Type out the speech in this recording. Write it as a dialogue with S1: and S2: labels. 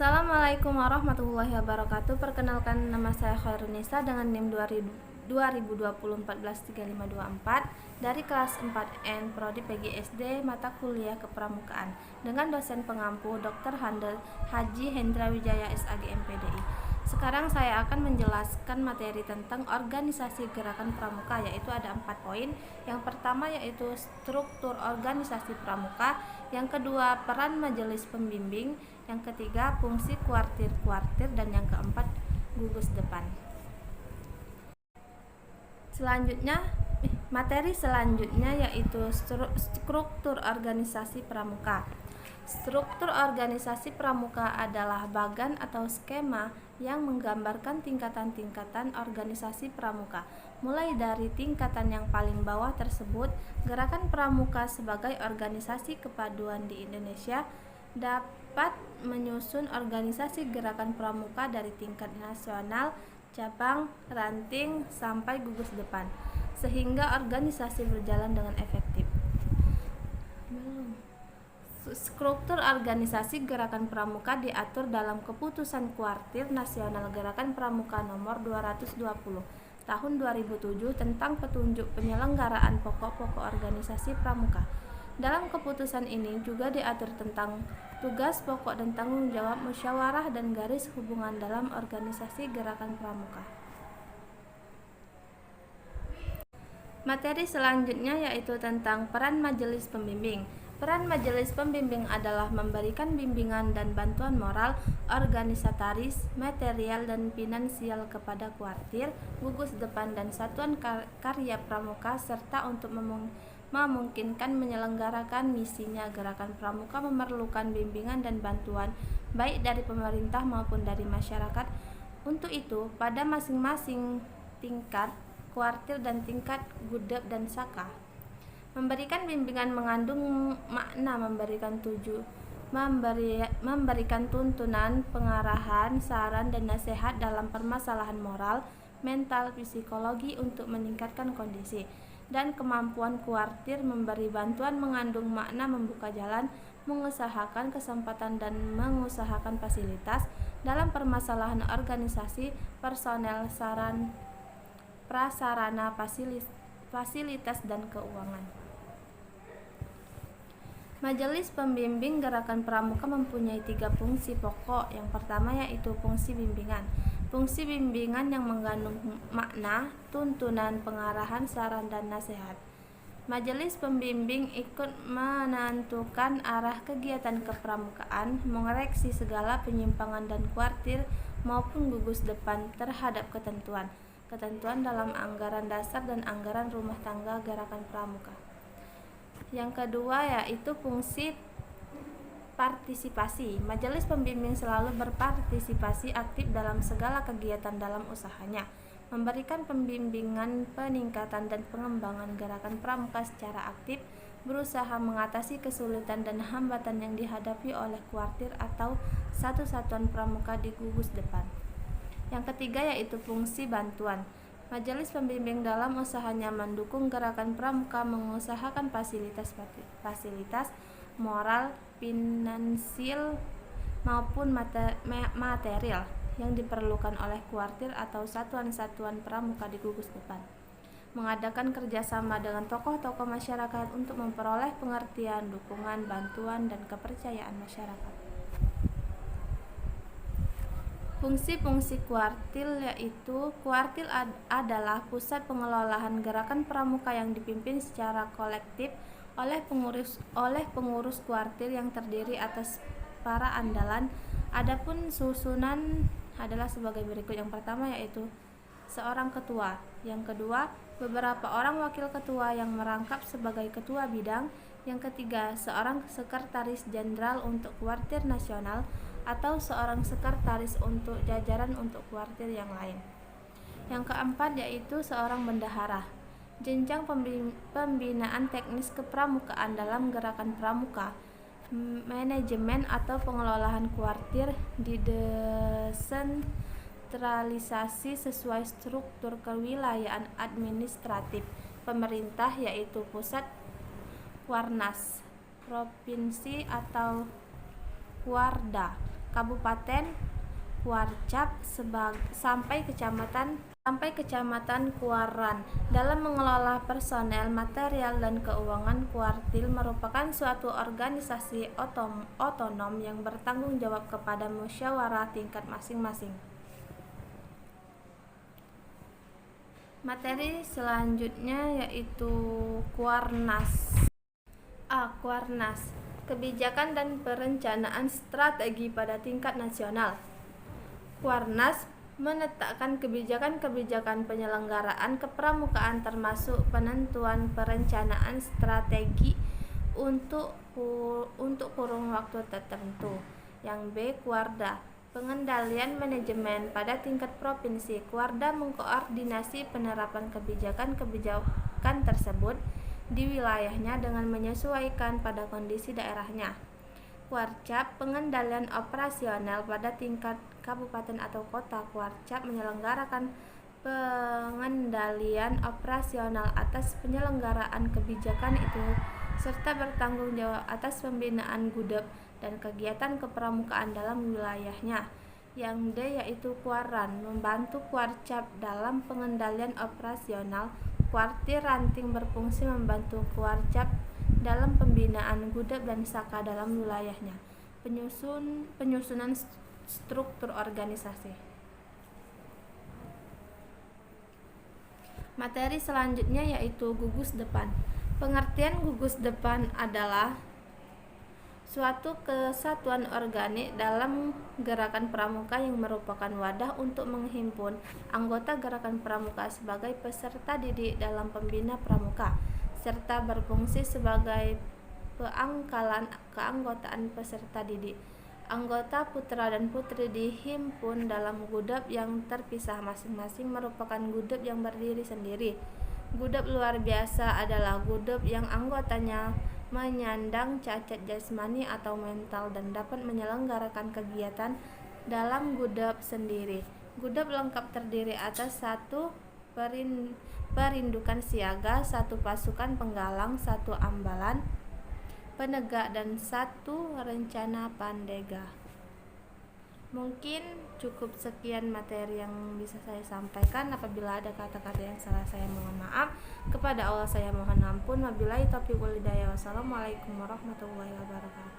S1: Assalamualaikum warahmatullahi wabarakatuh. Perkenalkan, nama saya Khairunisa dengan NIM 2020143524 dari kelas 4N Prodi PGSD mata kuliah Kepramukaan dengan dosen pengampu Dr. Haji Hendra Wijaya SAG MPDI. Sekarang saya akan menjelaskan materi tentang organisasi gerakan pramuka, yaitu ada 4 poin. Yang pertama yaitu struktur organisasi pramuka, yang kedua peran majelis pembimbing, yang ketiga fungsi kuartir-kuartir, dan yang keempat gugus depan. Materi selanjutnya yaitu struktur organisasi pramuka. Struktur organisasi pramuka adalah bagan atau skema yang menggambarkan tingkatan-tingkatan organisasi pramuka. Mulai dari tingkatan yang paling bawah tersebut, Gerakan Pramuka sebagai organisasi kepaduan di Indonesia dapat menyusun organisasi gerakan pramuka dari tingkat nasional, cabang, ranting, sampai gugus depan, sehingga organisasi berjalan dengan efektif. Struktur organisasi gerakan pramuka diatur dalam Keputusan Kuartir Nasional Gerakan Pramuka Nomor 220 Tahun 2007 tentang petunjuk penyelenggaraan pokok-pokok organisasi pramuka. Dalam keputusan ini juga diatur tentang tugas pokok dan tanggung jawab musyawarah dan garis hubungan dalam organisasi gerakan pramuka. Materi selanjutnya yaitu tentang peran majelis pembimbing. Peran majelis pembimbing adalah memberikan bimbingan dan bantuan moral, organisatoris, material, dan finansial kepada kuartir, gugus depan, dan satuan karya pramuka, serta untuk memungkinkan menyelenggarakan misinya. Gerakan pramuka memerlukan bimbingan dan bantuan baik dari pemerintah maupun dari masyarakat. Untuk itu, pada masing-masing tingkat kuartir dan tingkat gudep dan saka, memberikan bimbingan mengandung makna memberikan tuntunan, pengarahan, saran, dan nasihat dalam permasalahan moral, mental, psikologi untuk meningkatkan kondisi dan kemampuan kuartir. Memberi bantuan mengandung makna membuka jalan, mengusahakan kesempatan, dan mengusahakan fasilitas dalam permasalahan organisasi, personel, prasarana, fasilitas, dan keuangan. Majelis pembimbing gerakan pramuka mempunyai 3 fungsi pokok. Yang pertama yaitu fungsi bimbingan. Fungsi bimbingan yang mengandung makna, tuntunan, pengarahan, saran, dan nasihat. Majelis pembimbing ikut menentukan arah kegiatan kepramukaan, mengoreksi segala penyimpangan dan kuartir maupun gugus depan terhadap ketentuan dalam anggaran dasar dan anggaran rumah tangga gerakan pramuka. Yang kedua yaitu fungsi partisipasi. Majelis pembimbing selalu berpartisipasi aktif dalam segala kegiatan dalam usahanya, memberikan pembimbingan, peningkatan, dan pengembangan gerakan pramuka secara aktif, berusaha mengatasi kesulitan dan hambatan yang dihadapi oleh kuartir atau satuan pramuka di gugus depan. Yang ketiga yaitu fungsi bantuan. Majelis pembimbing dalam usahanya mendukung gerakan pramuka, mengusahakan fasilitas moral, finansial, maupun material yang diperlukan oleh kuartir atau satuan-satuan pramuka di gugus depan, mengadakan kerjasama dengan tokoh-tokoh masyarakat untuk memperoleh pengertian, dukungan, bantuan, dan kepercayaan masyarakat. Fungsi-fungsi kuartil yaitu kuartil adalah pusat pengelolaan gerakan pramuka yang dipimpin secara kolektif oleh pengurus kuartir yang terdiri atas para andalan. Adapun susunan adalah sebagai berikut. Yang pertama yaitu seorang ketua, yang kedua beberapa orang wakil ketua yang merangkap sebagai ketua bidang, yang ketiga seorang sekretaris jenderal untuk kuartir nasional atau seorang sekretaris untuk jajaran untuk kuartir yang lain. Yang keempat yaitu seorang bendahara. Jenjang pembinaan teknis kepramukaan dalam gerakan pramuka, manajemen atau pengelolaan kuartir didesentralisasi sesuai struktur kewilayahan administratif pemerintah, yaitu pusat, Kuarnas, provinsi atau Kuarda, Kabupaten Kuarcap sampai Kecamatan Kuaran. Dalam mengelola personel, material, dan keuangan, Kuartil merupakan suatu organisasi otonom yang bertanggung jawab kepada musyawarah tingkat masing-masing. Materi selanjutnya yaitu Kuarnas. Kuarnas, kebijakan dan perencanaan strategi pada tingkat nasional. Kuarnas menetapkan kebijakan-kebijakan penyelenggaraan kepramukaan termasuk penentuan perencanaan strategi untuk kurun waktu tertentu. Yang B, Kuarda, pengendalian manajemen pada tingkat provinsi. Kuarda mengkoordinasi penerapan kebijakan tersebut di wilayahnya dengan menyesuaikan pada kondisi daerahnya. Kuarcap, pengendalian operasional pada tingkat kabupaten atau kota. Kuarcap menyelenggarakan pengendalian operasional atas penyelenggaraan kebijakan itu serta bertanggung jawab atas pembinaan gudeg dan kegiatan kepramukaan dalam wilayahnya. Yang D yaitu Kuaran, membantu Kuarcap dalam pengendalian operasional. Kuartir Ranting berfungsi membantu Kuarcap dalam pembinaan gudeg dan saka dalam wilayahnya. Penyusunan struktur organisasi. Materi selanjutnya yaitu gugus depan. Pengertian gugus depan adalah suatu kesatuan organik dalam gerakan pramuka yang merupakan wadah untuk menghimpun anggota gerakan pramuka sebagai peserta didik dalam pembina pramuka, serta berfungsi sebagai pangkalan keanggotaan peserta didik. Anggota putra dan putri dihimpun dalam gudeg yang terpisah, masing-masing merupakan gudeg yang berdiri sendiri. Gudeg luar biasa adalah gudeg yang anggotanya menyandang cacat jasmani atau mental dan dapat menyelenggarakan kegiatan dalam gudeg sendiri. Gudeg lengkap terdiri atas satu perindukan siaga, satu pasukan penggalang, satu ambalan penegak, dan satu rencana pandega. Mungkin cukup sekian materi yang bisa saya sampaikan. Apabila ada kata-kata yang salah, saya mohon maaf. Kepada Allah saya mohon ampun. Wabillahi taufiq wal hidayah. Wassalamualaikum warahmatullahi wabarakatuh.